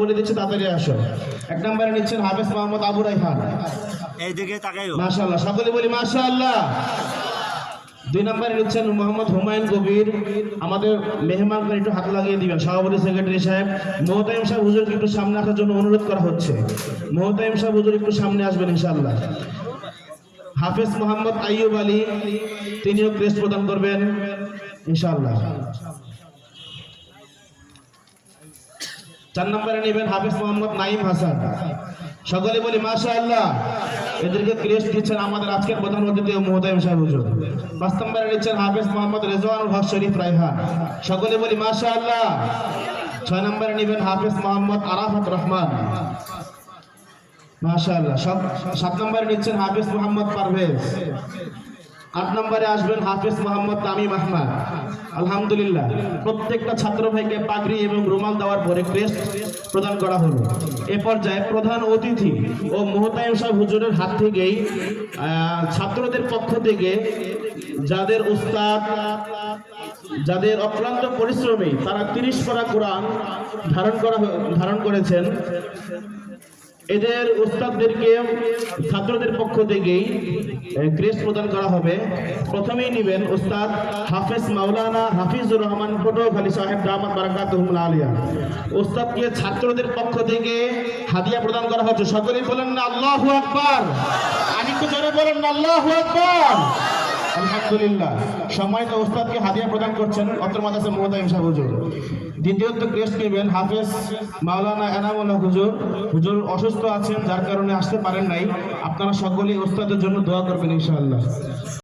বলে দিচ্ছে তাড়াতাড়ি আসো। এক নম্বরে নিচ্ছেন হাফেজ মোহাম্মদ আবু রাইহান, এইদিকে তাকাইও। মাশাআল্লাহ, সকলে বলি মাশাআল্লাহ। দুই নম্বরে নিচ্ছেন মোহাম্মদ হুমায়ুন কবির, আমাদের মেহমানকে একটু হাত লাগিয়ে দিবেন। সভাপতি সেক্রেটারি সাহেব মোহতাইম সাহেব হুজুরকে একটু সামনে আসার জন্য অনুরোধ করা হচ্ছে। মোহতাইম সাহেব হুজুর একটু সামনে আসবেন ইনশাআল্লাহ। হাফেজ মোহাম্মদ আইয়ুব আলী, তিনিও ক্রেস্ট প্রদান করবেন ইনশাআল্লাহ। 4 নম্বরে নেবেন হাফেজ মোহাম্মদ নাইম হাসান, সকলে বলি মাশাআল্লাহ। এদেরকে ক্রেস্ট দিচ্ছেন আমাদের আজকের প্রধান অতিথি মোহতাইম সাহেব হুজুর। 5 নম্বরে নিচ্ছেন হাফেজ মোহাম্মদ রেজওয়ানুল হক শরীফ রায়হান, সকলে বলি মাশাআল্লাহ। 6 নম্বরে নেবেন হাফেজ মোহাম্মদ আরাফাত রহমান, মাশাআল্লাহ। 7 নম্বরে নিচ্ছেন হাফেজ মোহাম্মদ পারভেজ। 8 নম্বরে আসবেন হাফেজ মোহাম্মদ তামিম আহমদ। আলহামদুলিল্লাহ, প্রত্যেকটা ছাত্র ভাইকে পাগড়ি এবং রুমাল দেওয়ার পরে ক্রেস্ট প্রদান করা হলো। এ পর্যায়ে প্রধান অতিথি ও মোহতাইম সাহেব হুজুরের হাত থেকেই ছাত্রদের পক্ষ থেকে যাদের উস্তাদ, যাদের অক্লান্ত পরিশ্রমী তারা 30 পারা কোরআন ধারণ করেছেন, এদের উস্তাদদেরকে ছাত্রদের পক্ষ থেকেই ক্রেস্ট প্রদান করা হবে। প্রথমেই নেবেন উস্তাদ হাফেজ মাওলানা হাফিজুর রহমান পটুয়াখালী সাহেব দামাত বারাকাতুহুল আলিয়া। উস্তাদকে ছাত্রদের পক্ষ থেকে হাদিয়া প্রদান করা হচ্ছে। সকলেই বলেন না আল্লাহু আকবার, আমি একটু জোরে বলেন না আল্লাহু আকবার। আলহামদুলিল্লাহ, সম্মানিত উস্তাদকে হাদিয়া প্রদান করছেন অত্র মাদ্রাসা মোহতাইম সাহেব হুজুর। দ্বিতীয়ত ক্রেস্ট নেবেন হাফেজ মাওলানা এনামুল্লাহ হুজুর। হুজুর অসুস্থ আছেন, যার কারণে আসতে পারেন নাই। আপনারা সকলেই উস্তাদের জন্য দোয়া করবেন ইনশাআল্লাহ।